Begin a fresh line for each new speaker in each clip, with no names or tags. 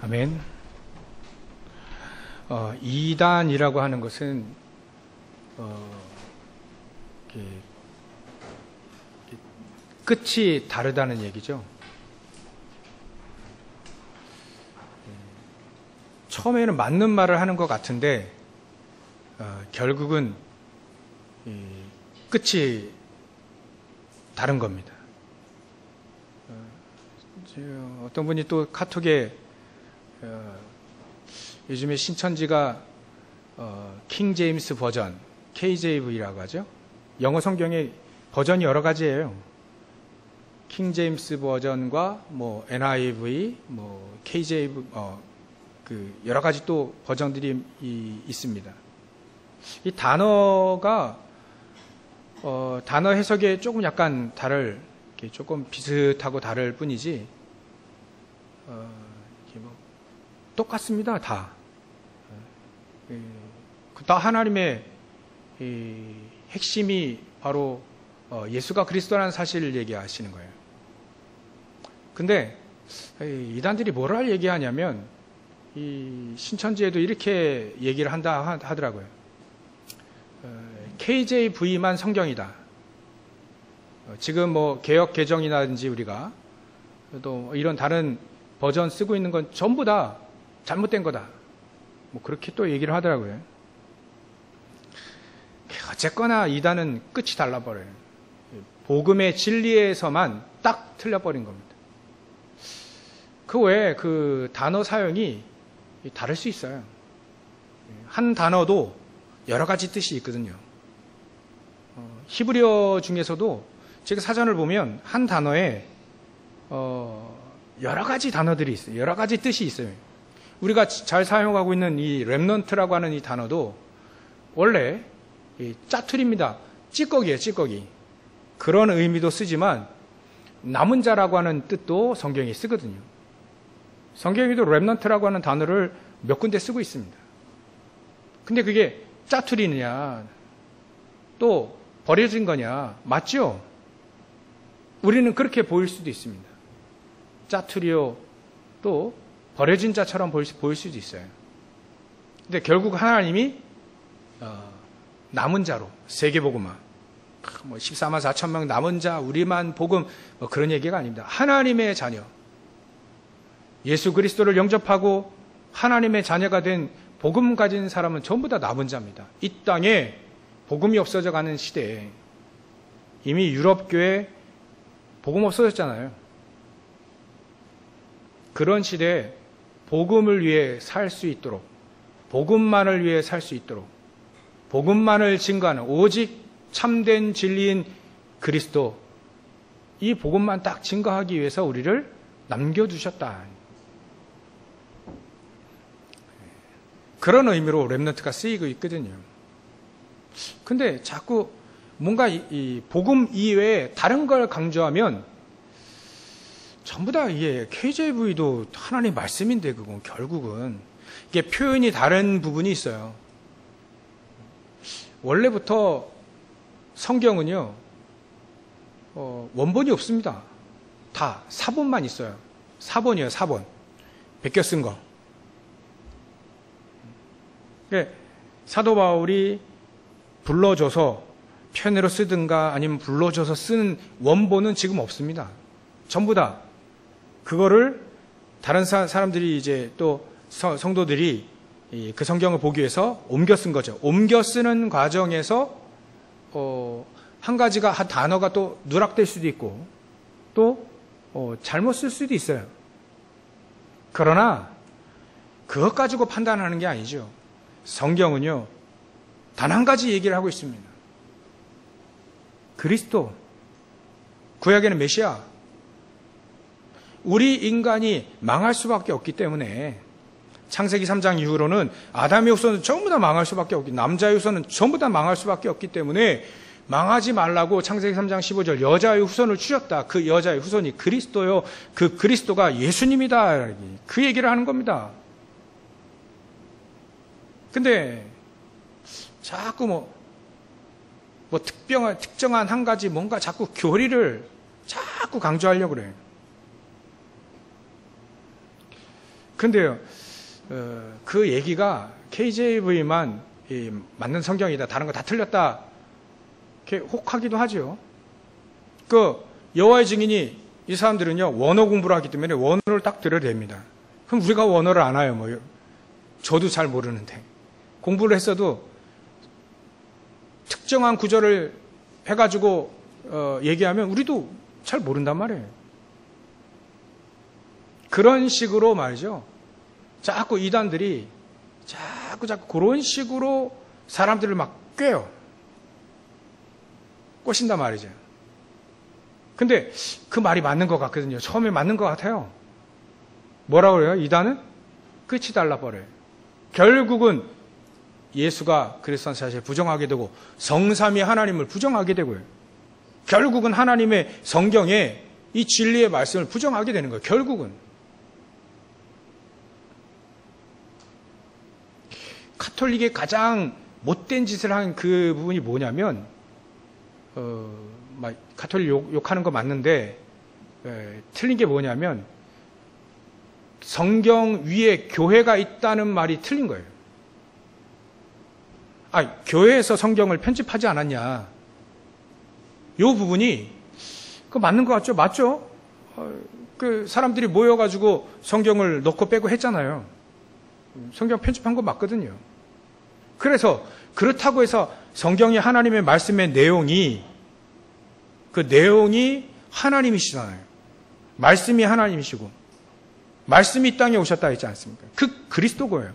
아멘. 이단이라고 하는 것은 끝이 다르다는 얘기죠. 처음에는 맞는 말을 하는 것 같은데 결국은 끝이 다른 겁니다. 어떤 분이 또 카톡에 요즘에 신천지가 킹 제임스 버전, KJV라고 하죠. 영어 성경에 버전이 여러 가지예요. 킹 제임스 버전과 뭐 NIV, 뭐 KJV, 여러 가지 또 버전들이 있습니다. 이 단어가 단어 해석에 조금 약간 조금 비슷하고 다를 뿐이지 똑같습니다. 다 하나님의 핵심이 바로 예수가 그리스도라는 사실을 얘기하시는 거예요. 근데 이단들이 뭐를 얘기하냐면 이 신천지에도 이렇게 얘기를 한다 하더라고요. KJV만 성경이다. 지금 뭐 개역 개정이라든지 우리가 또 이런 다른 버전 쓰고 있는 건 전부 다 잘못된 거다. 뭐 그렇게 또 얘기를 하더라고요. 어쨌거나 이단은 끝이 달라버려요. 복음의 진리에서만 딱 틀려버린 겁니다. 그 외에 그 단어 사용이 다를 수 있어요. 한 단어도 여러 가지 뜻이 있거든요. 히브리어 중에서도 제가 사전을 보면 한 단어에 여러 가지 단어들이 있어요. 여러 가지 뜻이 있어요. 우리가 잘 사용하고 있는 이 렘넌트라고 하는 이 단어도 원래 짜투리입니다. 찌꺼기예요, 찌꺼기. 그런 의미도 쓰지만 남은 자라고 하는 뜻도 성경에 쓰거든요. 성경에도 렘넌트라고 하는 단어를 몇 군데 쓰고 있습니다. 근데 그게 짜투리느냐, 또 버려진 거냐, 맞죠? 우리는 그렇게 보일 수도 있습니다. 짜투리요, 또 버려진 자처럼 보일 수도 있어요. 근데 결국 하나님이 남은 자로 세계복음화, 뭐 14만 4천 명 남은 자, 우리만 복음, 뭐 그런 얘기가 아닙니다. 하나님의 자녀, 예수 그리스도를 영접하고 하나님의 자녀가 된 복음 가진 사람은 전부 다 남은 자입니다. 이 땅에 복음이 없어져 가는 시대에 이미 유럽교회 복음 없어졌잖아요. 그런 시대에 복음을 위해 살 수 있도록, 복음만을 위해 살 수 있도록, 복음만을 증거하는 오직 참된 진리인 그리스도, 이 복음만 딱 증거하기 위해서 우리를 남겨두셨다. 그런 의미로 렘넌트가 쓰이고 있거든요. 근데 자꾸 뭔가 이 복음 이외에 다른 걸 강조하면 전부 다 이게 KJV도 하나님의 말씀인데 그건 결국은 이게 표현이 다른 부분이 있어요. 원래부터 성경은요 원본이 없습니다. 다 사본만 있어요. 사본이에요, 사본. 베껴 쓴 거. 사도 바울이 불러줘서 편애로 쓰든가 아니면 불러줘서 쓰는 원본은 지금 없습니다. 전부 다 그거를 다른 사람들이 이제 또 성도들이 그 성경을 보기 위해서 옮겨 쓴 거죠. 옮겨 쓰는 과정에서 한 가지가 한 단어가 또 누락될 수도 있고 또 잘못 쓸 수도 있어요. 그러나 그것 가지고 판단하는 게 아니죠. 성경은요 단 한 가지 얘기를 하고 있습니다. 그리스도, 구약에는 메시아. 우리 인간이 망할 수밖에 없기 때문에 창세기 3장 이후로는 아담의 후손은 전부 다 망할 수밖에 없기, 남자의 후손은 전부 다 망할 수밖에 없기 때문에 망하지 말라고 창세기 3장 15절 여자의 후손을 주셨다. 그 여자의 후손이 그리스도요. 그 그리스도가 예수님이다. 그 얘기를 하는 겁니다. 근데 자꾸 뭐 특정한 한 가지 뭔가 자꾸 교리를 자꾸 강조하려고 그래요. 근데요, 그 얘기가 KJV만 맞는 성경이다, 다른 거 다 틀렸다, 이렇게 혹하기도 하죠. 그 여호와의 증인이 이 사람들은요, 원어 공부를 하기 때문에 원어를 딱 들어야 됩니다. 그럼 우리가 원어를 아나요? 뭐 저도 잘 모르는데 공부를 했어도 특정한 구절을 해가지고 얘기하면 우리도 잘 모른단 말이에요. 그런 식으로 말이죠. 자꾸 이단들이 자꾸 그런 식으로 사람들을 막 꿰요. 꼬신단 말이죠. 근데 그 말이 맞는 것 같거든요. 처음에 맞는 것 같아요. 뭐라고 그래요? 이단은 끝이 달라버려요. 결국은 예수가 그리스도는 사실 부정하게 되고 성삼위 하나님을 부정하게 되고요. 결국은 하나님의 성경에 이 진리의 말씀을 부정하게 되는 거예요. 결국은. 카톨릭의 가장 못된 짓을 한 그 부분이 뭐냐면 카톨릭 욕하는 거 맞는데 틀린 게 뭐냐면 성경 위에 교회가 있다는 말이 틀린 거예요. 교회에서 성경을 편집하지 않았냐. 이 부분이 그 맞는 것 같죠? 맞죠? 그 사람들이 모여가지고 성경을 넣고 빼고 했잖아요. 성경 편집한 거 맞거든요. 그래서 그렇다고 해서 성경이 하나님의 말씀의 내용이 그 내용이 하나님이시잖아요. 말씀이 하나님이시고 말씀이 이 땅에 오셨다 했지 않습니까? 그 그리스도고예요.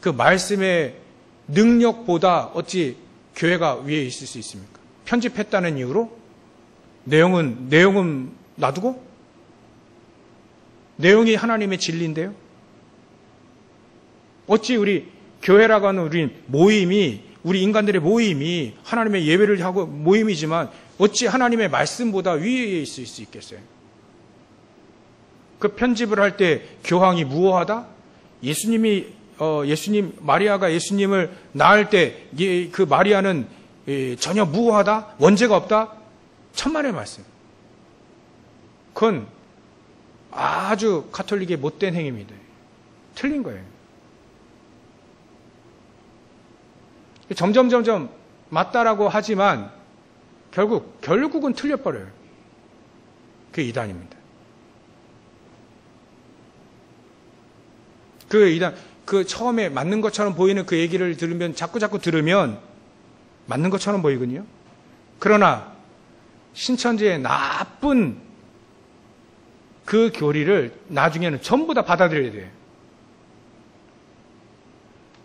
그 말씀의 능력보다 어찌 교회가 위에 있을 수 있습니까? 편집했다는 이유로 내용은 놔두고 내용이 하나님의 진리인데요. 어찌 우리 교회라고 하는 우리 인간들의 모임이 하나님의 예배를 하고 모임이지만 어찌 하나님의 말씀보다 위에 있을 수 있겠어요? 그 편집을 할 때 교황이 무오하다? 마리아가 예수님을 낳을 때 그 마리아는 전혀 무오하다? 원죄가 없다? 천만의 말씀. 그건 아주 가톨릭의 못된 행위입니다. 틀린 거예요. 점점 맞다라고 하지만 결국은 틀려버려요. 그게 이단입니다. 그 처음에 맞는 것처럼 보이는 그 얘기를 들으면 자꾸 들으면 맞는 것처럼 보이거든요. 그러나 신천지의 나쁜 그 교리를 나중에는 전부 다 받아들여야 돼요.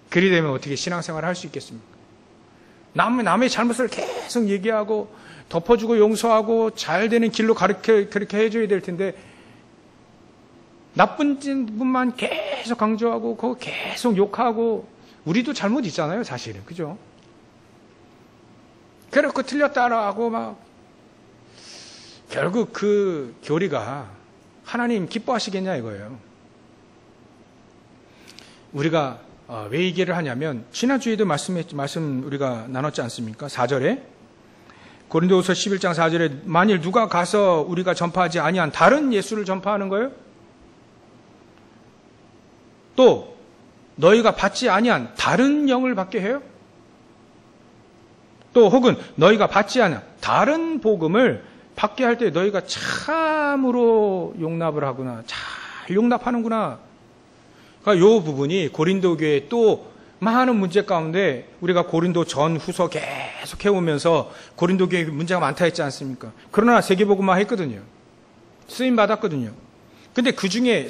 그리 되면 어떻게 신앙생활을 할 수 있겠습니까? 남의 잘못을 계속 얘기하고 덮어주고 용서하고 잘 되는 길로 그렇게 해줘야 될 텐데 나쁜 분만 계속 강조하고 그거 계속 욕하고 우리도 잘못 있잖아요, 사실은. 그죠? 그렇고 틀렸다라고 막 결국 그 교리가 하나님 기뻐하시겠냐 이거예요. 우리가 왜 이 얘기를 하냐면 지난주에도 말씀 우리가 나눴지 않습니까? 4절에 고린도후서 11장 4절에 만일 누가 가서 우리가 전파하지 아니한 다른 예수를 전파하는 거예요? 또 너희가 받지 아니한 다른 영을 받게 해요? 또 혹은 너희가 받지 아니한 다른 복음을 받게 할 때 너희가 참으로 용납을 하구나. 잘 용납하는구나. 그러니까 이 부분이 고린도 교회의 또 많은 문제 가운데 우리가 고린도 전 후서 계속 해오면서 고린도 교회 문제가 많다 했지 않습니까? 그러나 세계복음화 했거든요. 쓰임 받았거든요. 근데 그 중에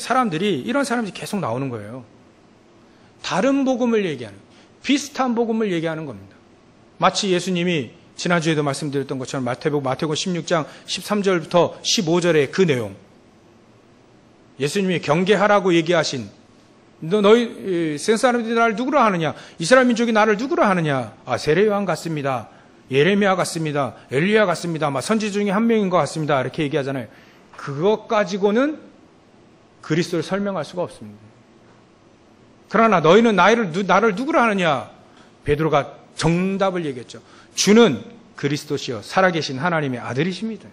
이런 사람들이 계속 나오는 거예요. 다른 복음을 얘기하는, 비슷한 복음을 얘기하는 겁니다. 마치 예수님이 지난주에도 말씀드렸던 것처럼 마태복음 16장 13절부터 15절의 그 내용. 예수님이 경계하라고 얘기하신 너희 센 사람들이 나를 누구라 하느냐? 이스라엘 민족이 나를 누구라 하느냐? 세례 요한 같습니다. 예레미야 같습니다. 엘리야 같습니다. 선지 중에 한 명인 것 같습니다. 이렇게 얘기하잖아요. 그것 가지고는 그리스도를 설명할 수가 없습니다. 그러나 너희는 나를 누구라 하느냐? 베드로가 정답을 얘기했죠. 주는 그리스도시요 살아계신 하나님의 아들이십니다.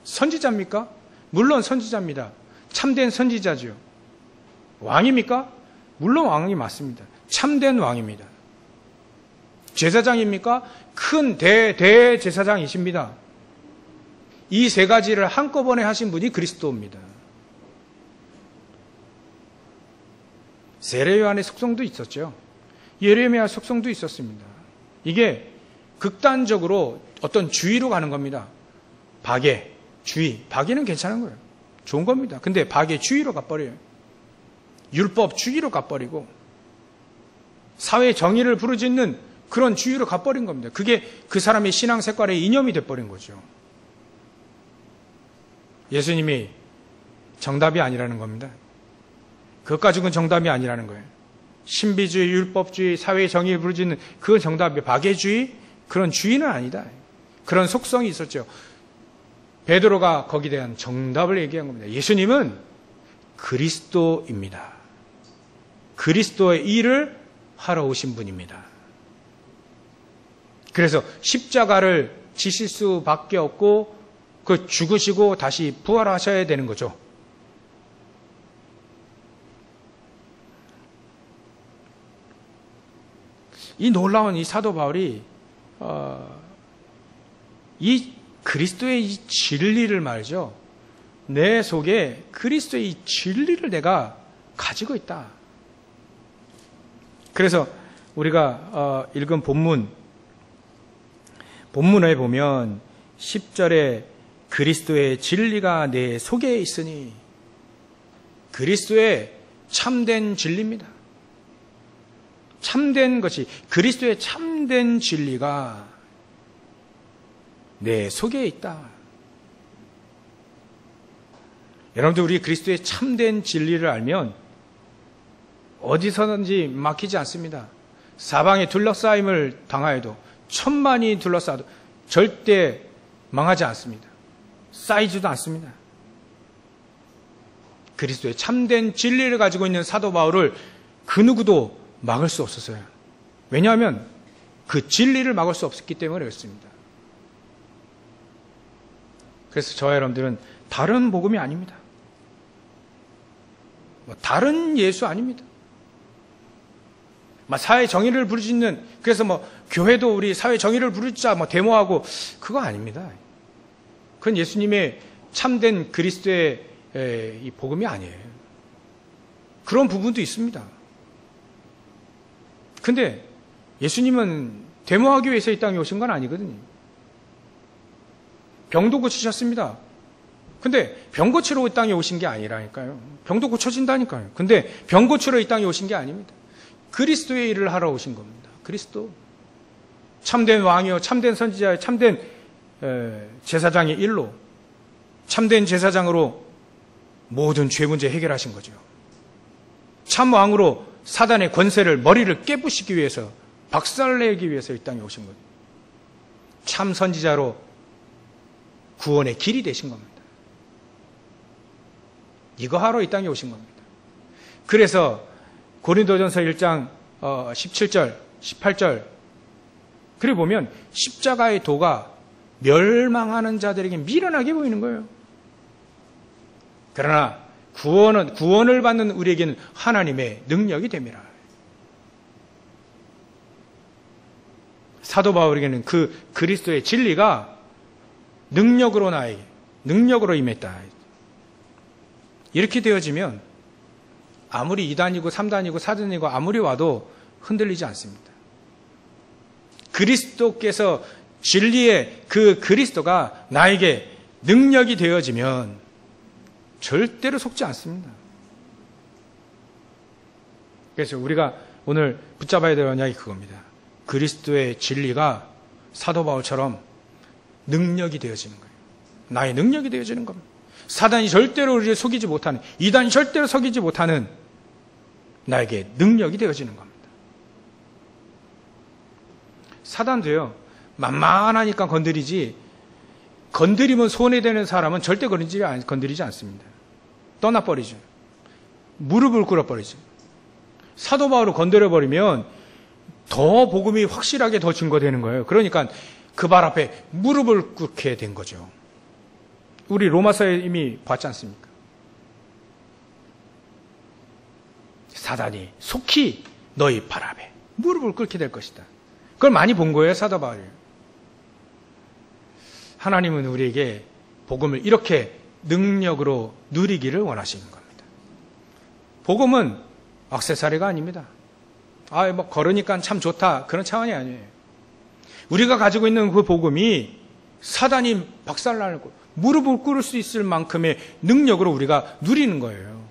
선지자입니까? 물론 선지자입니다. 참된 선지자죠. 왕입니까? 물론 왕이 맞습니다. 참된 왕입니다. 제사장입니까? 큰 대제사장이십니다. 이 세 가지를 한꺼번에 하신 분이 그리스도입니다. 세례요한의 속성도 있었죠. 예레미야 속성도 있었습니다. 이게 극단적으로 어떤 주의로 가는 겁니다. 박애, 주의. 박애는 괜찮은 거예요. 좋은 겁니다. 근데 박애 주의로 가버려요. 율법 주의로 가버리고 사회 정의를 부르짖는 그런 주의로 가버린 겁니다. 그게 그 사람의 신앙 색깔의 이념이 돼버린 거죠. 예수님이 정답이 아니라는 겁니다. 그것 가지고는 정답이 아니라는 거예요. 신비주의, 율법주의, 사회 정의를 부르짖는 그건 정답이 박애주의? 그런 주의는 아니다. 그런 속성이 있었죠. 베드로가 거기에 대한 정답을 얘기한 겁니다. 예수님은 그리스도입니다. 그리스도의 일을 하러 오신 분입니다. 그래서 십자가를 지실 수밖에 없고 그 죽으시고 다시 부활하셔야 되는 거죠. 이 놀라운 이 사도 바울이 이 그리스도의 이 진리를 말이죠. 내 속에 그리스도의 이 진리를 내가 가지고 있다. 그래서 우리가 읽은 본문에 보면 10절에 그리스도의 진리가 내 속에 있으니 그리스도의 참된 진리입니다. 참된 것이 그리스도의 참된 진리가 내 속에 있다. 여러분들 우리 그리스도의 참된 진리를 알면 어디서든지 막히지 않습니다. 사방에 둘러싸임을 당하여도 천만이 둘러싸도 절대 망하지 않습니다. 쌓이지도 않습니다. 그리스도의 참된 진리를 가지고 있는 사도 바울을 그 누구도 막을 수 없었어요. 왜냐하면 그 진리를 막을 수 없었기 때문에 그렇습니다. 그래서 저와 여러분들은 다른 복음이 아닙니다. 다른 예수 아닙니다. 사회 정의를 부르짖는, 그래서 교회도 우리 사회 정의를 부르짖자 데모하고 그거 아닙니다. 그건 예수님의 참된 그리스도의 이 복음이 아니에요. 그런 부분도 있습니다. 근데 예수님은 데모하기 위해서 이 땅에 오신 건 아니거든요. 병도 고치셨습니다. 근데 병 고치러 이 땅에 오신 게 아니라니까요. 병도 고쳐진다니까요. 근데 병 고치러 이 땅에 오신 게 아닙니다. 그리스도의 일을 하러 오신 겁니다. 그리스도. 참된 왕이요, 참된 선지자요, 참된 제사장의 일로, 참된 제사장으로 모든 죄 문제 해결하신 거죠. 참 왕으로 사단의 권세를, 머리를 깨부시기 위해서, 박살내기 위해서 이 땅에 오신 거죠. 참 선지자로 구원의 길이 되신 겁니다. 이거 하러 이 땅에 오신 겁니다. 그래서 고린도전서 1장 17절, 18절 그리고 보면 십자가의 도가 멸망하는 자들에게 미련하게 보이는 거예요. 그러나 구원을 받는 우리에게는 하나님의 능력이 됨이라. 사도 바울에게는 그 그리스도의 진리가 능력으로 나에게, 능력으로 임했다. 이렇게 되어지면 아무리 2단이고 3단이고 4단이고 아무리 와도 흔들리지 않습니다. 그리스도께서 진리의 그 그리스도가 나에게 능력이 되어지면 절대로 속지 않습니다. 그래서 우리가 오늘 붙잡아야 될 언약이 그겁니다. 그리스도의 진리가 사도 바울처럼 능력이 되어지는 거예요. 나의 능력이 되어지는 겁니다. 사단이 절대로 우리를 속이지 못하는, 이단이 절대로 속이지 못하는 나에게 능력이 되어지는 겁니다. 사단도요, 만만하니까 건드리지, 건드리면 손해되는 사람은 절대 건드리지 않습니다. 떠나버리죠. 무릎을 꿇어버리죠. 사도 바울을 건드려버리면 더 복음이 확실하게 더 증거되는 거예요. 그러니까 그 발 앞에 무릎을 꿇게 된 거죠. 우리 로마서에 이미 봤지 않습니까? 사단이 속히 너희 발 앞에 무릎을 꿇게 될 것이다. 그걸 많이 본 거예요, 사도 바울이. 하나님은 우리에게 복음을 이렇게 능력으로 누리기를 원하시는 겁니다. 복음은 액세서리가 아닙니다. 뭐 걸으니까 참 좋다, 그런 차원이 아니에요. 우리가 가지고 있는 그 복음이 사단이 박살나고 무릎을 꿇을 수 있을 만큼의 능력으로 우리가 누리는 거예요.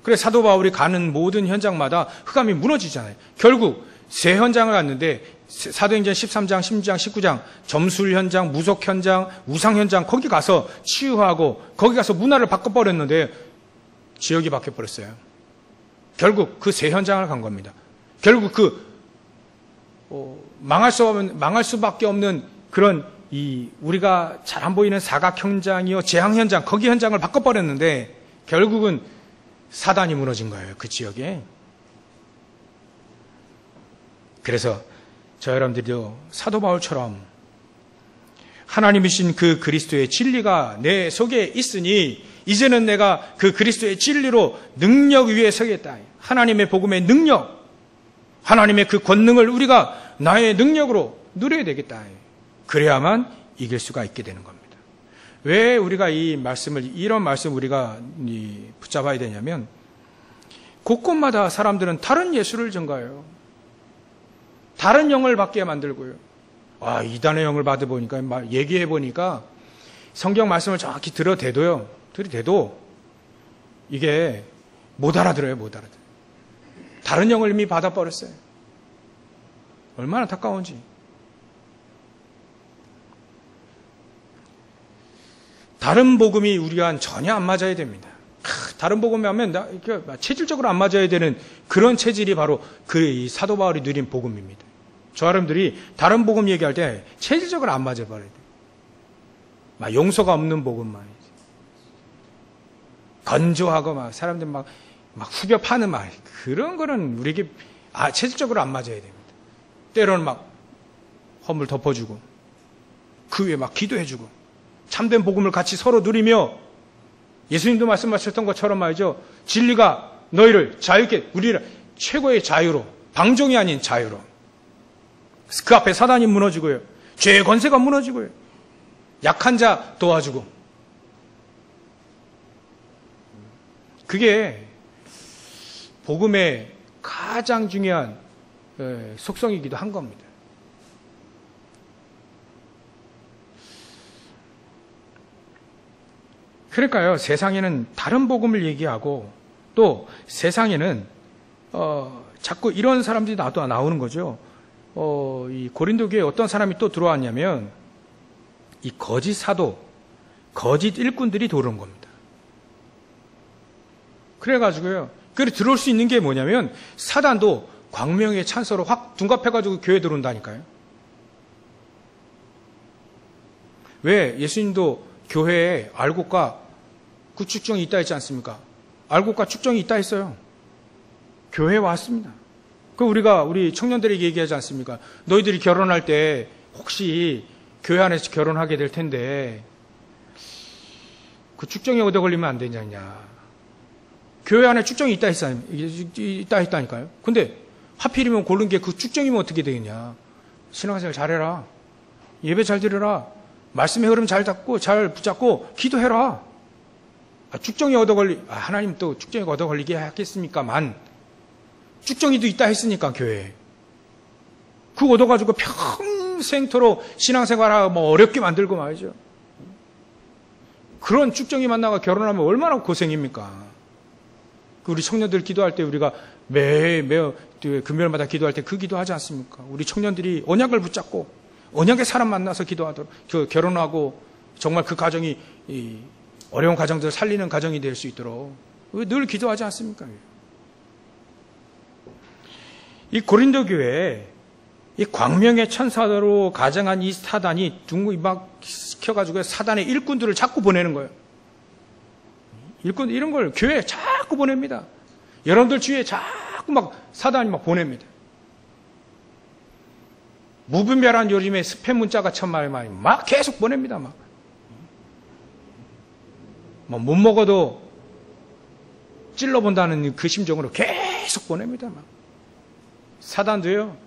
그래서 사도 바울이 가는 모든 현장마다 흑암이 무너지잖아요. 결국 세 현장을 갔는데 사도행전 13장, 16장, 19장 점술 현장, 무속 현장, 우상 현장 거기 가서 치유하고 거기 가서 문화를 바꿔버렸는데 지역이 바뀌어버렸어요. 결국 그 세 현장을 간 겁니다. 결국 망할 수밖에 없는 그런 우리가 잘 안 보이는 사각 현장이요, 재앙 현장, 거기 현장을 바꿔버렸는데 결국은 사단이 무너진 거예요, 그 지역에. 그래서 저 여러분들도 사도 바울처럼 하나님이신 그 그리스도의 진리가 내 속에 있으니 이제는 내가 그 그리스도의 진리로 능력 위에 서겠다. 하나님의 복음의 능력, 하나님의 그 권능을 우리가 나의 능력으로 누려야 되겠다. 그래야만 이길 수가 있게 되는 겁니다. 왜 우리가 이런 말씀 우리가 붙잡아야 되냐면 곳곳마다 사람들은 다른 예수를 전가해요. 다른 영을 받게 만들고요. 이단의 영을 받아보니까, 얘기해보니까 성경 말씀을 정확히 들여대도 이게 못 알아들어요, 못 알아들어요. 다른 영을 이미 받아버렸어요. 얼마나 안타까운지. 다른 복음이 우리와 전혀 안 맞아야 됩니다. 다른 복음이 하면 체질적으로 안 맞아야 되는 그런 체질이 바로 이 사도 바울이 누린 복음입니다. 저 사람들이 다른 복음 얘기할 때 체질적으로 안 맞아버려야 돼요. 용서가 없는 복음만. 건조하고 사람들 막 후벼 파는 말. 그런 거는 우리에게 체질적으로 안 맞아야 됩니다. 때로는 허물 덮어주고 그 위에 기도해주고 참된 복음을 같이 서로 누리며 예수님도 말씀하셨던 것처럼 말이죠. 진리가 너희를 자유롭게, 우리를 최고의 자유로, 방종이 아닌 자유로. 그 앞에 사단이 무너지고요. 죄의 권세가 무너지고요. 약한 자 도와주고. 그게 복음의 가장 중요한 속성이기도 한 겁니다. 그러니까요, 세상에는 다른 복음을 얘기하고 또 세상에는 자꾸 이런 사람들이 나오는 거죠. 이 고린도 교회에 어떤 사람이 또 들어왔냐면 이 거짓 사도, 거짓 일꾼들이 들어온 겁니다. 그래가지고요, 들어올 수 있는 게 뭐냐면 사단도 광명의 찬서로 확 둔갑해가지고 교회에 들어온다니까요. 왜? 예수님도 교회에 알곡과 그 축정이 있다 했지 않습니까? 알곡과 축정이 있다 했어요. 교회에 왔습니다. 우리 청년들에게 얘기하지 않습니까? 너희들이 결혼할 때 혹시 교회 안에서 결혼하게 될 텐데 그 축정이 얻어 걸리면 안 되냐냐. 교회 안에 축정이 있다 했다니까요. 근데 하필이면 고른 게 그 축정이면 어떻게 되겠냐. 신앙생활 잘해라. 예배 잘 드려라. 말씀의 흐름 잘 붙잡고 기도해라. 축정이 하나님 또 축정이 얻어 걸리게 하겠습니까만, 축정이도 있다 했으니까, 교회에. 그거 얻어가지고 평생토록 신앙생활하고 어렵게 만들고 말이죠. 그런 축정이 만나가 결혼하면 얼마나 고생입니까? 우리 청년들 기도할 때 우리가 매 금요일마다 기도할 때 그 기도하지 않습니까? 우리 청년들이 언약을 붙잡고, 언약의 사람 만나서 기도하도록, 결혼하고, 정말 그 가정이, 어려운 가정들을 살리는 가정이 될 수 있도록 늘 기도하지 않습니까? 이 고린도 교회에 이 광명의 천사로 가정한 이 사단이 막 시켜가지고 사단의 일꾼들을 자꾸 보내는 거예요. 이런 걸 교회에 자꾸 보냅니다. 여러분들 주위에 자꾸 사단이 보냅니다. 무분별한 요즘에 스팸 문자가 천만에 막 계속 보냅니다. 못 먹어도 찔러본다는 그 심정으로 계속 보냅니다. 막. 사단도요.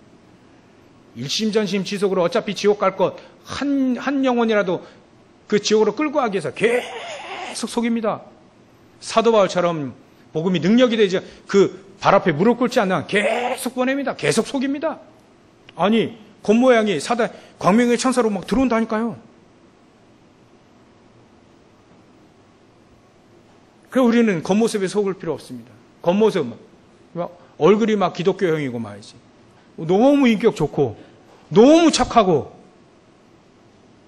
일심전심 지속으로 어차피 지옥 갈 것 한 영혼이라도 그 지옥으로 끌고 가기 위해서 계속 속입니다. 사도 바울처럼 복음이 능력이 되지 그 발 앞에 무릎 꿇지 않는 한 계속 보냅니다. 계속 속입니다. 아니 겉모양이 사단 광명의 천사로 막 들어온다니까요. 그래서 우리는 겉모습에 속을 필요 없습니다. 겉모습 막 얼굴이 막 기독교형이고 말이지. 너무 인격 좋고 너무 착하고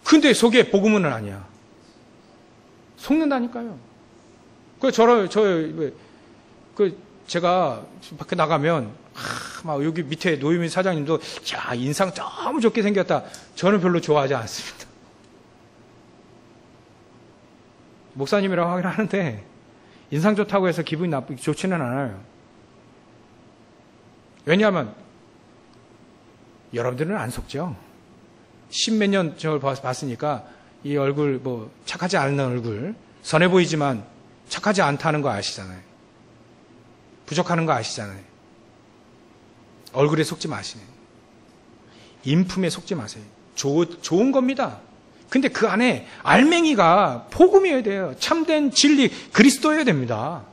근데 속에 복음은 아니야. 속는다니까요. 제가 밖에 나가면 막 여기 밑에 노유민 사장님도 야 인상 너무 좋게 생겼다. 저는 별로 좋아하지 않습니다. 목사님이라고 하긴 하는데 인상 좋다고 해서 기분이 좋지는 않아요. 왜냐하면 여러분들은 안 속죠. 십몇 년 저를 봤으니까 이 얼굴 뭐 착하지 않은 얼굴 선해 보이지만 착하지 않다는 거 아시잖아요. 부족하는 거 아시잖아요. 얼굴에 속지 마시네. 인품에 속지 마세요. 좋은 겁니다. 근데 그 안에 알맹이가 복음이어야 돼요. 참된 진리 그리스도여야 됩니다.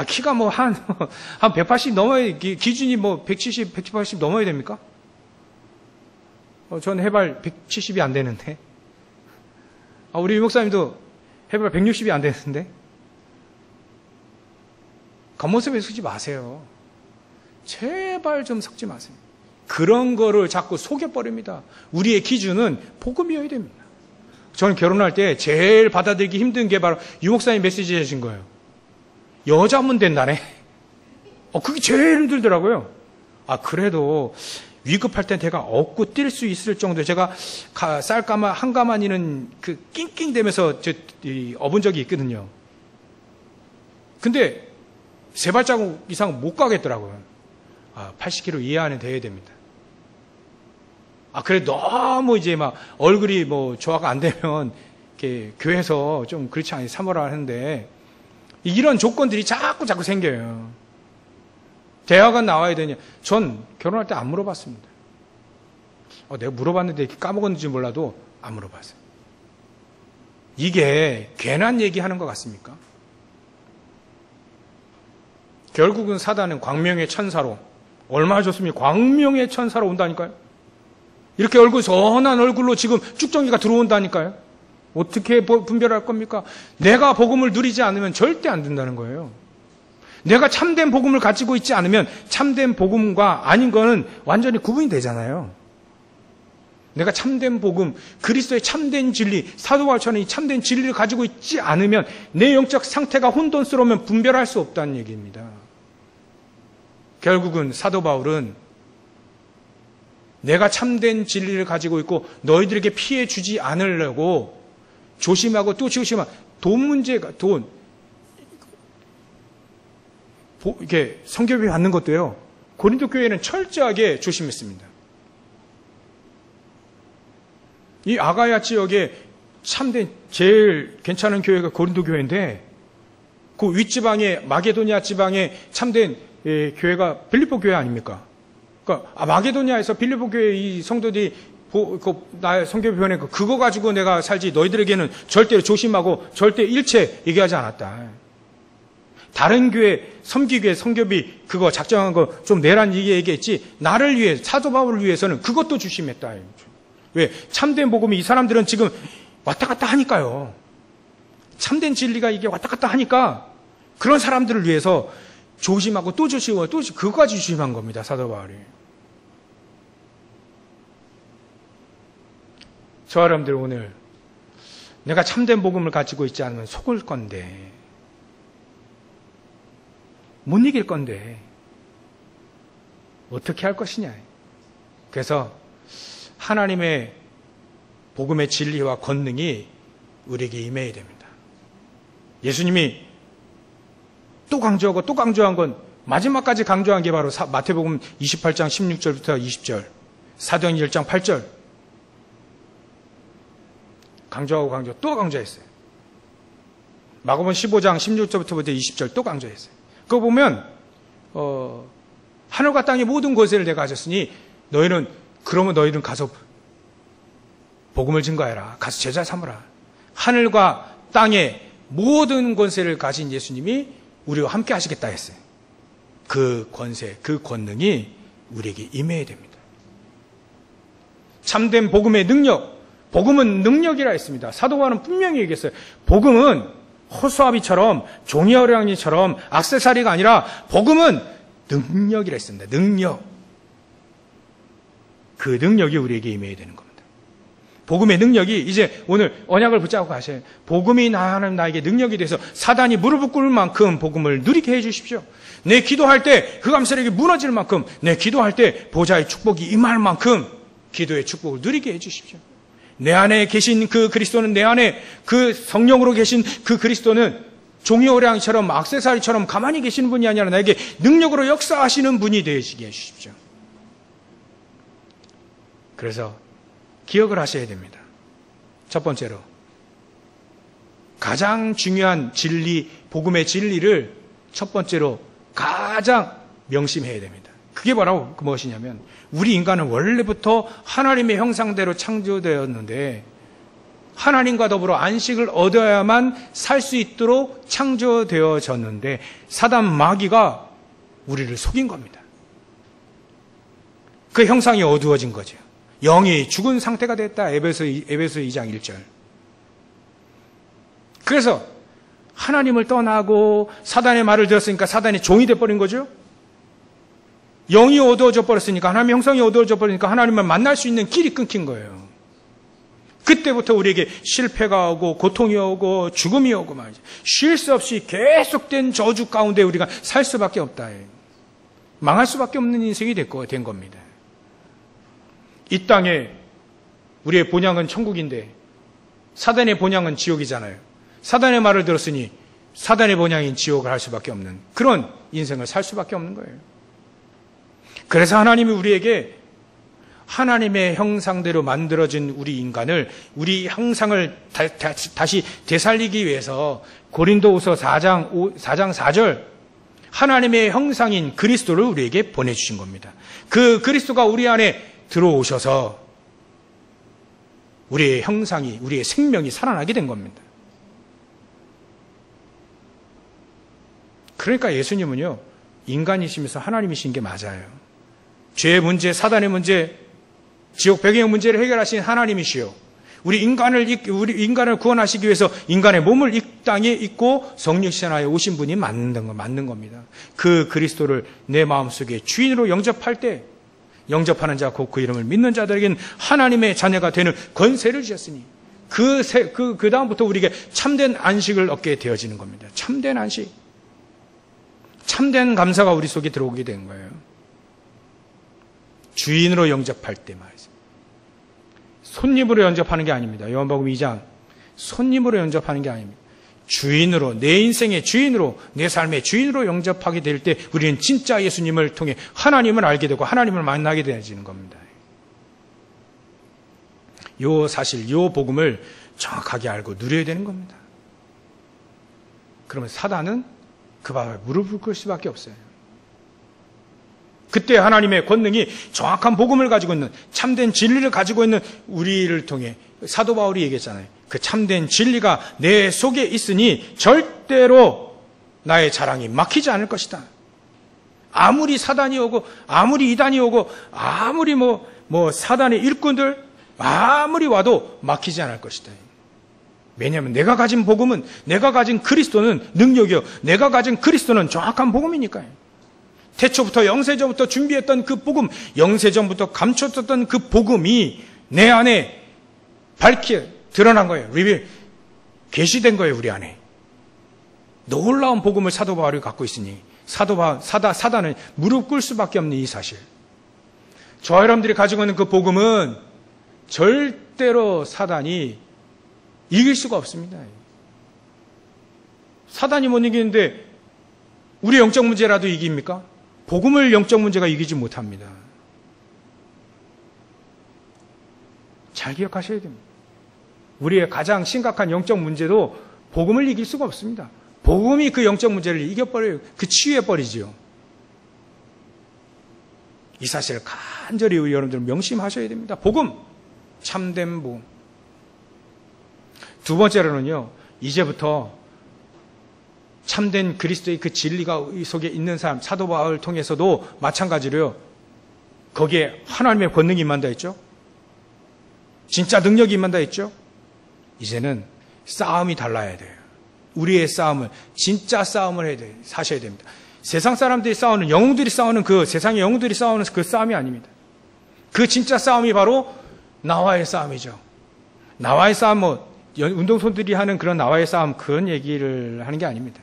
키가 뭐 한 180 넘어야, 기준이 뭐 170, 180 넘어야 됩니까? 전 해발 170이 안 되는데. 우리 목사님도 해발 160이 안 되는데. 겉모습에 속지 마세요. 제발 좀 속지 마세요. 그런 거를 자꾸 속여버립니다. 우리의 기준은 복음이어야 됩니다. 저는 결혼할 때 제일 받아들이기 힘든 게 바로 유 목사님 메시지 해주신 거예요. 여자면 된다네. 그게 제일 힘들더라고요. 그래도 위급할 땐 제가 업고 뛸 수 있을 정도. 제가 쌀가마 한 가마니는 그 낑낑대면서 업은 적이 있거든요. 근데 세 발자국 이상 못 가겠더라고요. 80kg 이하는 돼야 됩니다. 그래 너무 이제 막 얼굴이 뭐 조화가 안 되면 이렇게 교회에서 좀 그렇지 않게 삼으라 하는데 이런 조건들이 자꾸 생겨요. 대학원 나와야 되냐? 전 결혼할 때 안 물어봤습니다. 내가 물어봤는데 이렇게 까먹었는지 몰라도 안 물어봤어요. 이게 괜한 얘기하는 것 같습니까? 결국은 사단은 광명의 천사로 얼마나 좋습니까? 광명의 천사로 온다니까요. 이렇게 선한 얼굴로 지금 쭉정이가 들어온다니까요. 어떻게 분별할 겁니까? 내가 복음을 누리지 않으면 절대 안 된다는 거예요. 내가 참된 복음을 가지고 있지 않으면 참된 복음과 아닌 거는 완전히 구분이 되잖아요. 내가 참된 복음, 그리스도의 참된 진리, 사도 바울처럼 이 참된 진리를 가지고 있지 않으면 내 영적 상태가 혼돈스러우면 분별할 수 없다는 얘기입니다. 결국은 사도 바울은 내가 참된 진리를 가지고 있고 너희들에게 피해 주지 않으려고 조심하고 또 조심하고 돈 문제가 이게 성교비 받는 것도요. 고린도 교회는 철저하게 조심했습니다. 이 아가야 지역에 참된 제일 괜찮은 교회가 고린도 교회인데 그 윗지방에 마게도니아 지방에 참된 교회가 빌립보 교회 아닙니까? 그러니까 마게도니아에서 빌립보 교회 이 성도들이 나의 성경에 표현해 그거 가지고 내가 살지 너희들에게는 절대로 조심하고 절대 일체 얘기하지 않았다. 다른 교회 섬기교회 성교비 그거 작정한 거 좀 내란 얘기했지 나를 위해 사도 바울을 위해서는 그것도 주심했다. 왜? 참된 복음이 이 사람들은 지금 왔다 갔다 하니까요. 참된 진리가 이게 왔다 갔다 하니까 그런 사람들을 위해서 조심하고 또 조심하고 또 그거까지 조심한 겁니다. 사도 바울이. 저 여러분들 오늘 내가 참된 복음을 가지고 있지 않으면 속을 건데 못 이길 건데 어떻게 할 것이냐. 그래서 하나님의 복음의 진리와 권능이 우리에게 임해야 됩니다. 예수님이 또 강조하고 또 강조한 건 마지막까지 강조한 게 바로 마태복음 28장 16절부터 20절, 사도행전 1장 8절. 강조하고 또 강조했어요. 마가복음 15장 16절부터 20절 또 강조했어요. 그거 보면 하늘과 땅의 모든 권세를 내가 가졌으니 너희는 가서 복음을 증거해라. 가서 제자 삼으라. 하늘과 땅의 모든 권세를 가진 예수님이 우리와 함께 하시겠다 했어요. 그 권세, 그 권능이 우리에게 임해야 됩니다. 참된 복음의 능력, 복음은 능력이라 했습니다. 사도 바울은 분명히 얘기했어요. 복음은 호수아비처럼 종이어량이처럼 액세서리가 아니라 복음은 능력이라 했습니다. 능력. 그 능력이 우리에게 임해야 되는 겁니다. 복음의 능력이 이제 오늘 언약을 붙잡고 가셔요. 복음이 나에게 능력이 돼서 사단이 무릎을 꿇을 만큼 복음을 누리게 해 주십시오. 내 기도할 때 그 감사력이 무너질 만큼, 내 기도할 때 보좌의 축복이 임할 만큼 기도의 축복을 누리게 해 주십시오. 내 안에 계신 그 그리스도는, 내 안에 그 성령으로 계신 그 그리스도는 종이오량처럼 액세서리처럼 가만히 계시는 분이 아니라 나에게 능력으로 역사하시는 분이 되시게 해주십시오. 그래서 기억을 하셔야 됩니다. 첫 번째로 가장 중요한 진리, 복음의 진리를 첫 번째로 가장 명심해야 됩니다. 그게 바로 무엇이냐면 우리 인간은 원래부터 하나님의 형상대로 창조되었는데 하나님과 더불어 안식을 얻어야만 살 수 있도록 창조되어졌는데 사단 마귀가 우리를 속인 겁니다. 그 형상이 어두워진 거죠. 영이 죽은 상태가 됐다. 에베소 2장 1절. 그래서 하나님을 떠나고 사단의 말을 들었으니까 사단의 종이 돼버린 거죠. 영이 어두워져 버렸으니까, 하나님의 형상이 어두워져 버리니까 하나님을 만날 수 있는 길이 끊긴 거예요. 그때부터 우리에게 실패가 오고 고통이 오고 죽음이 오고 말이죠. 쉴 수 없이 계속된 저주 가운데 우리가 살 수밖에 없다. 망할 수밖에 없는 인생이 된 겁니다. 이 땅에 우리의 본향은 천국인데 사단의 본향은 지옥이잖아요. 사단의 말을 들었으니 사단의 본향인 지옥을 할 수밖에 없는 그런 인생을 살 수밖에 없는 거예요. 그래서 하나님이 우리에게 하나님의 형상대로 만들어진 우리 인간을, 우리 형상을 다시 되살리기 위해서 고린도후서 4장 4절 하나님의 형상인 그리스도를 우리에게 보내주신 겁니다. 그 그리스도가 우리 안에 들어오셔서 우리의 형상이, 우리의 생명이 살아나게 된 겁니다. 그러니까 예수님은요, 인간이시면서 하나님이신 게 맞아요. 죄의 문제, 사단의 문제, 지옥 배경의 문제를 해결하신 하나님이시요. 우리 인간을 구원하시기 위해서 인간의 몸을 이 땅에 입고 성육신하에 오신 분이 맞는 겁니다. 그 그리스도를 내 마음속에 주인으로 영접할 때, 영접하는 자, 곧 그 이름을 믿는 자들에게는 하나님의 자녀가 되는 권세를 주셨으니, 그 다음부터 우리에게 참된 안식을 얻게 되어지는 겁니다. 참된 안식. 참된 감사가 우리 속에 들어오게 된 거예요. 주인으로 영접할 때 말이죠. 손님으로 영접하는 게 아닙니다. 요한복음 2장. 손님으로 영접하는 게 아닙니다. 주인으로, 내 인생의 주인으로, 내 삶의 주인으로 영접하게 될 때 우리는 진짜 예수님을 통해 하나님을 알게 되고 하나님을 만나게 되어지는 겁니다. 요 사실, 요 복음을 정확하게 알고 누려야 되는 겁니다. 그러면 사단은 그 밥에 무릎을 꿇을 수밖에 없어요. 그때 하나님의 권능이 정확한 복음을 가지고 있는, 참된 진리를 가지고 있는 우리를 통해, 사도 바울이 얘기했잖아요. 그 참된 진리가 내 속에 있으니 절대로 나의 자랑이 막히지 않을 것이다. 아무리 사단이 오고, 아무리 이단이 오고, 아무리 사단의 일꾼들 아무리 와도 막히지 않을 것이다. 왜냐하면 내가 가진 복음은, 내가 가진 그리스도는 능력이요, 내가 가진 그리스도는 정확한 복음이니까요. 태초부터 영세전부터 준비했던 그 복음, 영세전부터 감춰졌던 그 복음이 내 안에 드러난 거예요. 계시된 거예요, 우리 안에. 놀라운 복음을 사도 바울이 갖고 있으니 사단은 무릎 꿇을 수밖에 없는 이 사실. 저와 여러분들이 가지고 있는 그 복음은 절대로 사단이 이길 수가 없습니다. 사단이 못 이기는데 우리 영적 문제라도 이깁니까? 복음을 영적 문제가 이기지 못합니다. 잘 기억하셔야 됩니다. 우리의 가장 심각한 영적 문제도 복음을 이길 수가 없습니다. 복음이 그 영적 문제를 이겨버려요. 그 치유해버리지요. 이 사실을 간절히 여러분들 명심하셔야 됩니다. 복음, 참된 복음. 두 번째로는요, 이제부터 참된 그리스도의 그 진리가 속에 있는 사람, 사도 바울을 통해서도 마찬가지로요, 거기에 하나님의 권능이 임한다 했죠? 진짜 능력이 임한다 했죠? 이제는 싸움이 달라야 돼요. 우리의 싸움을, 진짜 싸움을 해야 돼요. 사셔야 됩니다. 세상 사람들이 싸우는, 영웅들이 싸우는 세상의 영웅들이 싸우는 그 싸움이 아닙니다. 그 진짜 싸움이 바로 나와의 싸움이죠. 나와의 싸움, 운동선수들이 하는 그런 나와의 싸움, 그런 얘기를 하는 게 아닙니다.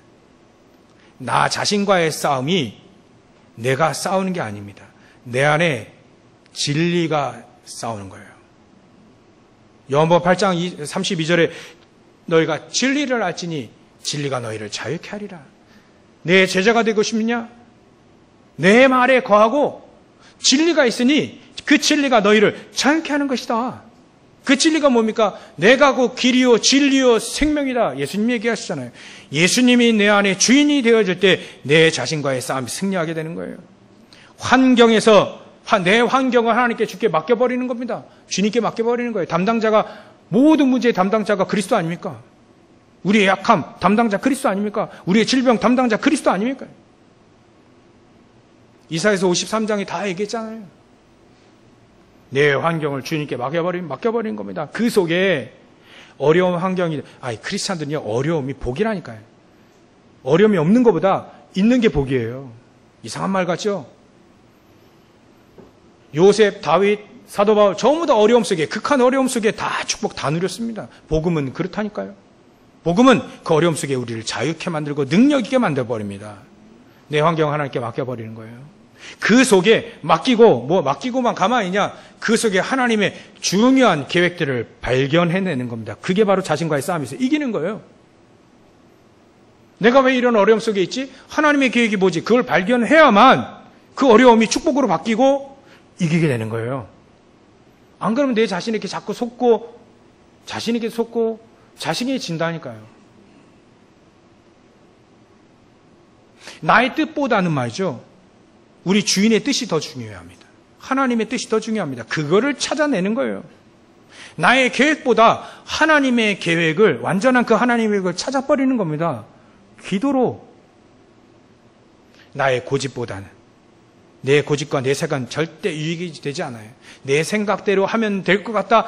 나 자신과의 싸움이 내가 싸우는 게 아닙니다. 내 안에 진리가 싸우는 거예요. 요한복음 8장 32절에 너희가 진리를 알지니 진리가 너희를 자유케 하리라. 내 제자가 되고 싶느냐? 내 말에 거하고 진리가 있으니 그 진리가 너희를 자유케 하는 것이다. 그 진리가 뭡니까? 내가 그 길이요 진리요 생명이다. 예수님 얘기하시잖아요. 예수님이 내 안에 주인이 되어질 때 내 자신과의 싸움이 승리하게 되는 거예요. 환경에서 내 환경을 하나님께 주께 맡겨버리는 겁니다. 주님께 맡겨버리는 거예요. 모든 문제의 담당자가 그리스도 아닙니까? 우리의 약함 담당자 그리스도 아닙니까? 우리의 질병 담당자 그리스도 아닙니까? 이사야서 53장이 다 얘기했잖아요. 내 환경을 주님께 맡겨버린 겁니다. 그 속에 어려운 환경이, 크리스찬들은요, 어려움이 복이라니까요. 어려움이 없는 것보다 있는 게 복이에요. 이상한 말 같죠? 요셉, 다윗, 사도 바울, 전부 다 어려움 속에, 극한 어려움 속에 다 축복 다 누렸습니다. 복음은 그렇다니까요. 복음은 그 어려움 속에 우리를 자유케 만들고 능력 있게 만들어버립니다. 내 환경 하나님께 맡겨버리는 거예요. 그 속에 맡기고만 가만히 있냐? 그 속에 하나님의 중요한 계획들을 발견해내는 겁니다. 그게 바로 자신과의 싸움에서 이기는 거예요. 내가 왜 이런 어려움 속에 있지? 하나님의 계획이 뭐지? 그걸 발견해야만 그 어려움이 축복으로 바뀌고 이기게 되는 거예요. 안 그러면 내 자신에게 자꾸 속고 자신이 진다니까요. 나의 뜻보다는 말이죠. 우리 주인의 뜻이 더 중요합니다. 하나님의 뜻이 더 중요합니다. 그거를 찾아내는 거예요. 나의 계획보다 하나님의 계획을, 완전한 그 하나님의 계획을 찾아버리는 겁니다. 기도로. 나의 고집보다는. 내 고집과 내 생각은 절대 유익이 되지 않아요. 내 생각대로 하면 될 것 같다.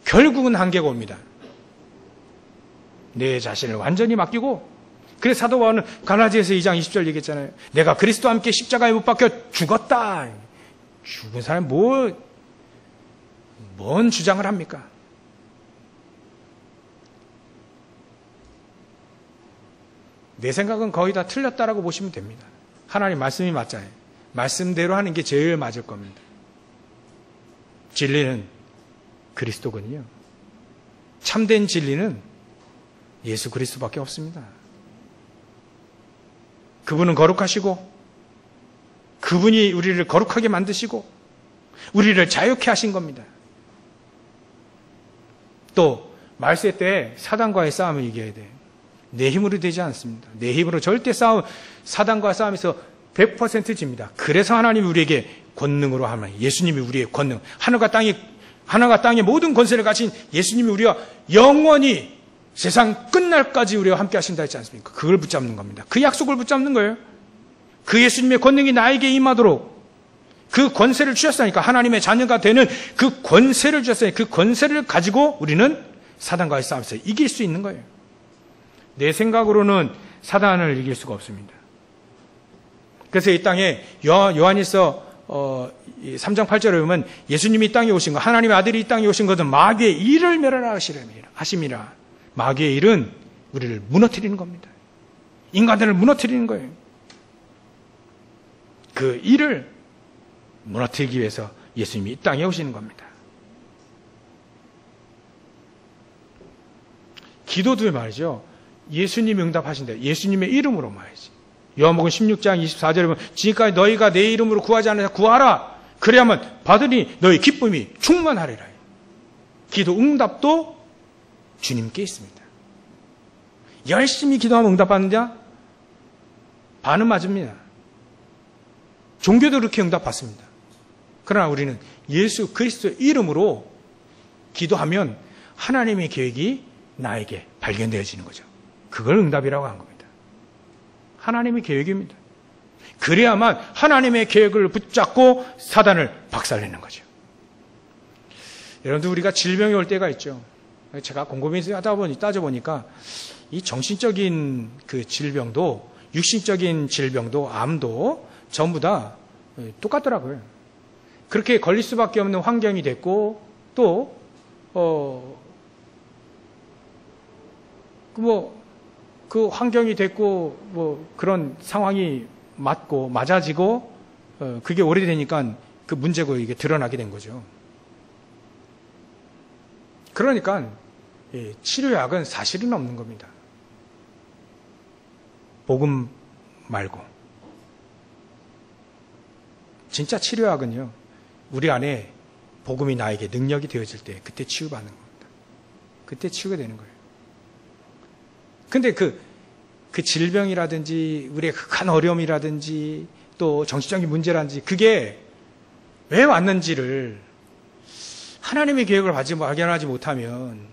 결국은 한계가 옵니다. 내 자신을 완전히 맡기고, 그래서 사도 바울은 갈라디아서 2장 20절 얘기했잖아요. 내가 그리스도와 함께 십자가에 못 박혀 죽었다. 죽은 사람이 뭔 주장을 합니까? 내 생각은 거의 다 틀렸다라고 보시면 됩니다. 하나님 말씀이 맞잖아요. 말씀대로 하는 게 제일 맞을 겁니다. 진리는 그리스도군요. 참된 진리는 예수 그리스도밖에 없습니다. 그분은 거룩하시고, 그분이 우리를 거룩하게 만드시고 우리를 자유케 하신 겁니다. 또 말세 때 사단과의 싸움을 이겨야 돼요. 내 힘으로 되지 않습니다. 내 힘으로 절대 사단과 싸움에서 100% 집니다. 그래서 하나님이 우리에게 권능으로 하면, 예수님이 우리의 권능, 하늘과 땅의 모든 권세를 가진 예수님이 우리와 영원히 세상 끝날까지 우리와 함께 하신다 했지 않습니까? 그걸 붙잡는 겁니다. 그 약속을 붙잡는 거예요. 그 예수님의 권능이 나에게 임하도록 그 권세를 주셨으니까, 하나님의 자녀가 되는 그 권세를 주셨으니 그 권세를 가지고 우리는 사단과의 싸움에서 이길 수 있는 거예요. 내 생각으로는 사단을 이길 수가 없습니다. 그래서 이 땅에 요한일서 3장 8절에 보면 예수님이 이 땅에 오신 것, 하나님의 아들이 이 땅에 오신 것은 마귀의 일을 멸하라 하심이라. 마귀의 일은 우리를 무너뜨리는 겁니다. 인간들을 무너뜨리는 거예요. 그 일을 무너뜨리기 위해서 예수님이 이 땅에 오시는 겁니다. 기도도 말이죠. 예수님이 응답하신다. 예수님의 이름으로 말이지. 요한복음 16장 24절에 보면 지금까지 너희가 내 이름으로 구하지 않으냐 구하라. 그래야만 받으니 너희 기쁨이 충만하리라. 기도 응답도 주님께 있습니다. 열심히 기도하면 응답받느냐? 반은 맞습니다. 종교도 그렇게 응답받습니다. 그러나 우리는 예수 그리스도의 이름으로 기도하면 하나님의 계획이 나에게 발견되어지는 거죠. 그걸 응답이라고 한 겁니다. 하나님의 계획입니다. 그래야만 하나님의 계획을 붙잡고 사단을 박살내는 거죠. 여러분들, 우리가 질병이 올 때가 있죠. 제가 곰곰이 따져보니까 이 정신적인 그 질병도 육신적인 질병도 암도 전부 다 똑같더라고요. 그렇게 걸릴 수밖에 없는 환경이 됐고 또 그 환경이 됐고 그런 상황이 맞아지고 그게 오래되니까 그 문제고 이게 드러나게 된 거죠. 그러니까 치료약은 사실은 없는 겁니다. 복음 말고. 진짜 치료약은요, 우리 안에 복음이 나에게 능력이 되어질 때 그때 치유받는 겁니다. 그때 치유가 되는 거예요. 근데 그 질병이라든지 우리의 극한 어려움이라든지 또 정신적인 문제라든지 그게 왜 왔는지를 하나님의 계획을 발견하지 못하면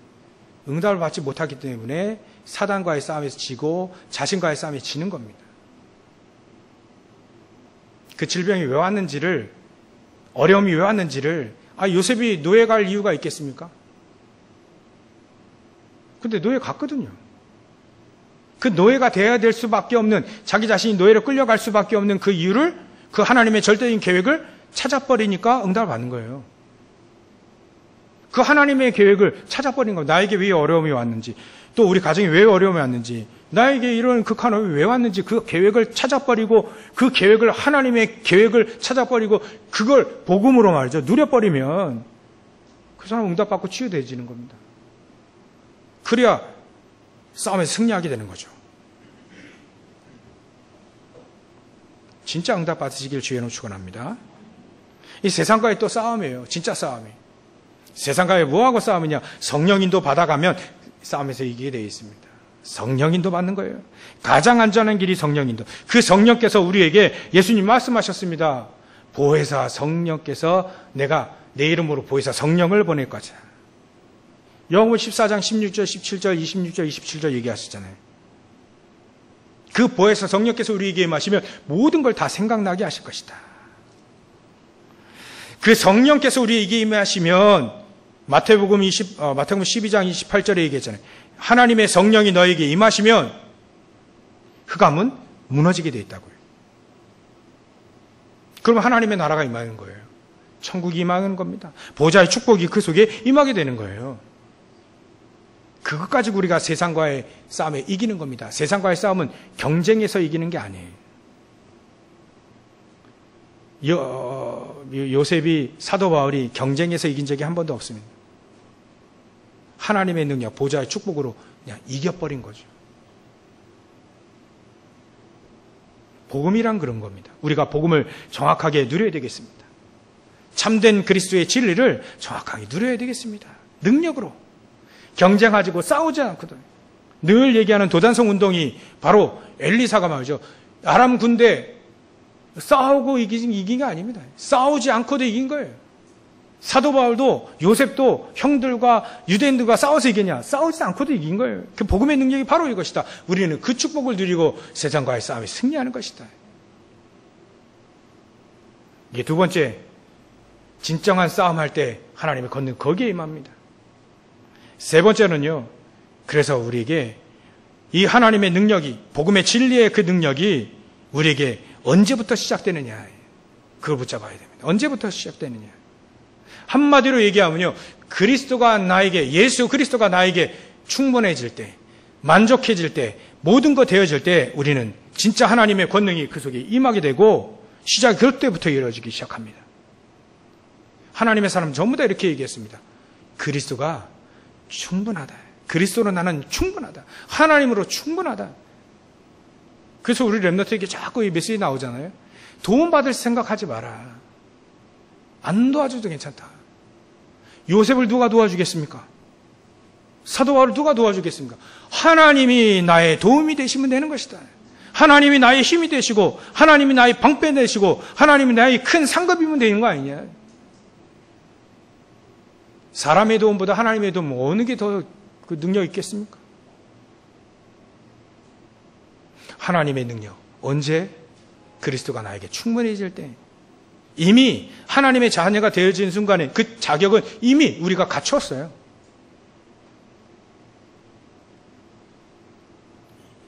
응답을 받지 못하기 때문에 사단과의 싸움에서 지고 자신과의 싸움에 지는 겁니다. 그 질병이 왜 왔는지를, 어려움이 왜 왔는지를, 요셉이 노예 갈 이유가 있겠습니까? 근데 노예 갔거든요. 그 노예가 돼야 될 수밖에 없는, 자기 자신이 노예로 끌려갈 수밖에 없는 그 이유를, 그 하나님의 절대적인 계획을 찾아버리니까 응답을 받는 거예요. 그 하나님의 계획을 찾아버린 겁니다. 나에게 왜 어려움이 왔는지, 또 우리 가정에 왜 어려움이 왔는지, 나에게 이런 극한 어려움이 왜 왔는지 그 계획을 찾아버리고, 그 계획을, 하나님의 계획을 찾아버리고 그걸 복음으로 말이죠, 누려버리면 그 사람은 응답받고 치유되어지는 겁니다. 그래야 싸움에서 승리하게 되는 거죠. 진짜 응답 받으시길 주의로 축원합니다. 이 세상과의 또 싸움이에요. 진짜 싸움이. 세상과의 뭐하고 싸움이냐? 성령인도 받아가면 싸움에서 이기게 되어 있습니다. 성령인도 받는 거예요. 가장 안전한 길이 성령인도. 그 성령께서 우리에게, 예수님 말씀하셨습니다. 보혜사 성령께서 내가 내 이름으로 보혜사 성령을 보낼 거다. 요한복음 14장 16절, 17절, 26절, 27절 얘기하시잖아요. 그 보혜사 성령께서 우리에게 임하시면 모든 걸 다 생각나게 하실 것이다. 그 성령께서 우리에게 임하시면 마태복음 12장 28절에 얘기했잖아요. 하나님의 성령이 너에게 임하시면 흑암은 무너지게 되어 있다고요. 그럼 하나님의 나라가 임하는 거예요. 천국이 임하는 겁니다. 보좌의 축복이 그 속에 임하게 되는 거예요. 그것 가지고 우리가 세상과의 싸움에 이기는 겁니다. 세상과의 싸움은 경쟁에서 이기는 게 아니에요. 요셉이, 사도 바울이 경쟁에서 이긴 적이 한 번도 없습니다. 하나님의 능력, 보좌의 축복으로 그냥 이겨버린 거죠. 복음이란 그런 겁니다. 우리가 복음을 정확하게 누려야 되겠습니다. 참된 그리스도의 진리를 정확하게 누려야 되겠습니다. 능력으로. 경쟁하지고 싸우지 않거든. 늘 얘기하는 도단성 운동이 바로 엘리사가 말이죠. 아람 군대 싸우고 이긴 게 아닙니다. 싸우지 않고도 이긴 거예요. 사도 바울도, 요셉도 형들과 유대인들과 싸워서 이겼냐? 싸우지 않고도 이긴 거예요. 그 복음의 능력이 바로 이것이다. 우리는 그 축복을 누리고 세상과의 싸움에 승리하는 것이다. 이게 두 번째, 진정한 싸움할 때 하나님의 권능 거기에 임합니다. 세 번째는요, 그래서 우리에게 이 하나님의 능력이, 복음의 진리의 그 능력이 우리에게 언제부터 시작되느냐, 그걸 붙잡아야 됩니다. 언제부터 시작되느냐. 한마디로 얘기하면요, 그리스도가 나에게, 예수 그리스도가 나에게 충분해질 때, 만족해질 때, 모든 것 되어질 때 우리는 진짜 하나님의 권능이 그 속에 임하게 되고 시작이 그때부터 이루어지기 시작합니다. 하나님의 사람 전부 다 이렇게 얘기했습니다. 그리스도가 충분하다. 그리스도로 나는 충분하다. 하나님으로 충분하다. 그래서 우리 렘넌트에게 자꾸 이 메시지 나오잖아요. 도움받을 생각하지 마라. 안 도와줘도 괜찮다. 요셉을 누가 도와주겠습니까? 사도 바울을 누가 도와주겠습니까? 하나님이 나의 도움이 되시면 되는 것이다. 하나님이 나의 힘이 되시고 하나님이 나의 방패 되시고 하나님이 나의 큰 상급이면 되는 거 아니냐. 사람의 도움보다 하나님의 도움 어느 게 더 그 능력 있겠습니까? 하나님의 능력 언제? 그리스도가 나에게 충분해질 때, 이미 하나님의 자녀가 되어진 순간에 그 자격은 이미 우리가 갖췄어요.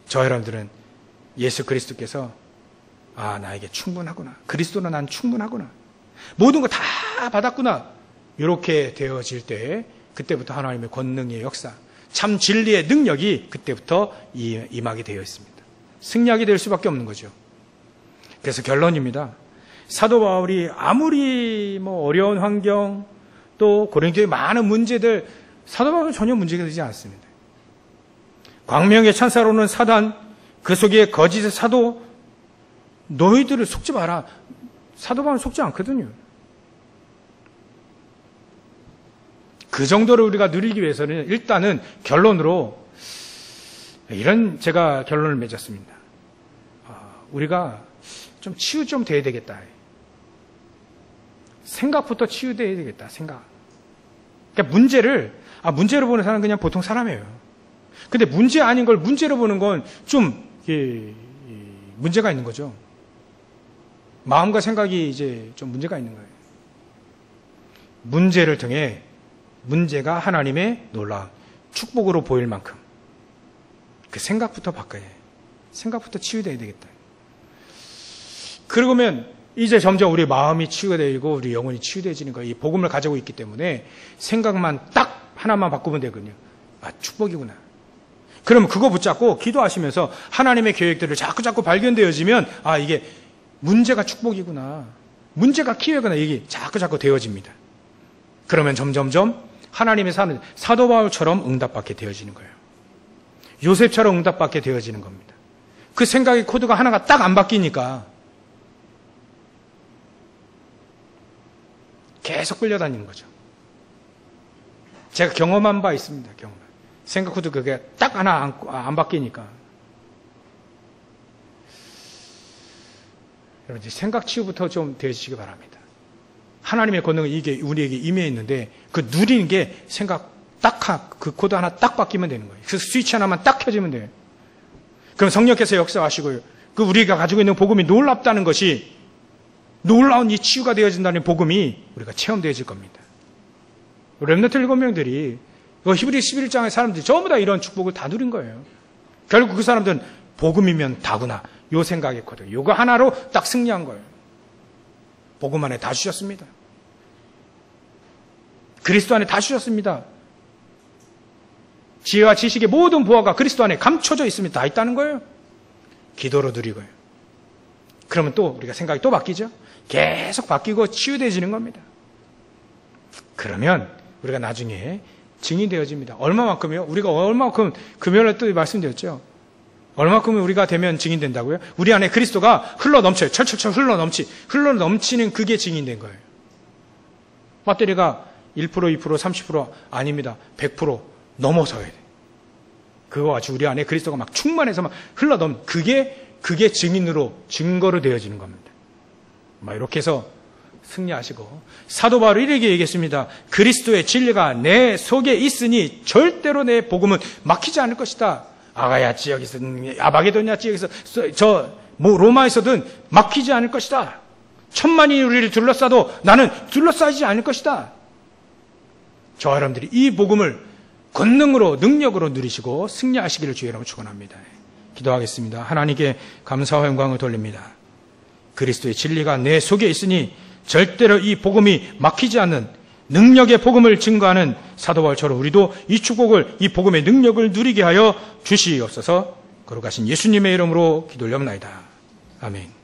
저 여러분들은 예수 그리스도께서 나에게 충분하구나, 그리스도는 난 충분하구나, 모든 거 다 받았구나, 이렇게 되어질 때 그때부터 하나님의 권능의 역사, 참 진리의 능력이 그때부터 임하게 되어 있습니다. 승리하게 될 수밖에 없는 거죠. 그래서 결론입니다. 사도 바울이 아무리 어려운 환경, 또 고린도의 많은 문제들, 사도 바울은 전혀 문제가 되지 않습니다. 광명의 찬사로는 사단, 그 속에 거짓의 사도, 너희들을 속지 마라. 사도 바울은 속지 않거든요. 그 정도를 우리가 누리기 위해서는 일단은 결론으로 이런 제가 결론을 맺었습니다. 우리가 좀 치유 좀 돼야 되겠다. 생각부터 치유돼야 되겠다. 생각. 그러니까 문제로 보는 사람은 그냥 보통 사람이에요. 근데 문제 아닌 걸 문제로 보는 건 좀 문제가 있는 거죠. 마음과 생각이 이제 좀 문제가 있는 거예요. 문제를 통해 문제가 하나님의 놀라운 축복으로 보일 만큼 그 생각부터 바꿔야 해요. 생각부터 치유돼야 되겠다. 그러면 이제 점점 우리 마음이 치유가 되고 우리 영혼이 치유되어지는 거예요. 이 복음을 가지고 있기 때문에 생각만 딱 하나만 바꾸면 되거든요. 축복이구나. 그러면 그거 붙잡고 기도하시면서 하나님의 계획들을 자꾸 발견되어지면 이게 문제가 축복이구나, 문제가 기회구나, 이게 자꾸 되어집니다. 그러면 점점점 하나님의 사는 사도 바울처럼 응답받게 되어지는 거예요. 요셉처럼 응답받게 되어지는 겁니다. 그 생각의 코드가 하나가 딱 안 바뀌니까 계속 끌려다니는 거죠. 제가 경험한 바 있습니다. 생각 코드 그게 딱 하나 안 바뀌니까. 여러분, 생각 치유부터 좀 되시기 바랍니다. 하나님의 권능은 이게 우리에게 임해 있는데 그 누리는 게 생각 그 코드 하나 딱 바뀌면 되는 거예요. 그 스위치 하나만 딱 켜지면 돼요. 그럼 성령께서 역사하시고요. 그 우리가 가지고 있는 복음이 놀랍다는 것이, 놀라운 이 치유가 되어진다는 복음이 우리가 체험되어질 겁니다. 렘넌트 7명들이 히브리 11장의 사람들이 전부 다 이런 축복을 다 누린 거예요. 결국 그 사람들은 복음이면 다구나, 요 생각의 코드, 요거 하나로 딱 승리한 거예요. 복음 안에 다 주셨습니다. 그리스도 안에 다 주셨습니다. 지혜와 지식의 모든 보화가 그리스도 안에 감춰져 있습니다. 다 있다는 거예요. 기도로 누리고요. 그러면 또 우리가 생각이 또 바뀌죠. 계속 바뀌고 치유되어지는 겁니다. 그러면 우리가 나중에 증인되어집니다. 얼마만큼이요? 우리가 얼마만큼, 금요일에 또 말씀드렸죠. 얼마만큼 우리가 되면 증인된다고요? 우리 안에 그리스도가 흘러넘쳐요. 철철철 흘러넘치는 그게 증인된 거예요. 배터리가 1%, 2%, 30% 아닙니다. 100% 넘어서야 돼. 그거 같이 우리 안에 그리스도가 막 충만해서 막 그게 증거로 되어지는 겁니다. 이렇게 해서 승리하시고, 사도 바울이 이렇게 얘기했습니다. 그리스도의 진리가 내 속에 있으니 절대로 내 복음은 막히지 않을 것이다. 아가야 지역에서든 아바게도냐 지역에서 로마에서든 막히지 않을 것이다. 천만이 우리를 둘러싸도 나는 둘러싸지 않을 것이다. 저와 여러분들이 이 복음을 권능으로, 능력으로 누리시고 승리하시기를 주의 이름으로 축원합니다. 기도하겠습니다. 하나님께 감사와 영광을 돌립니다. 그리스도의 진리가 내 속에 있으니 절대로 이 복음이 막히지 않는 능력의 복음을 증거하는 사도 바울처럼 우리도 이 축복을, 이 복음의 능력을 누리게 하여 주시옵소서. 거룩하신 예수님의 이름으로 기도 올려옵나이다. 아멘.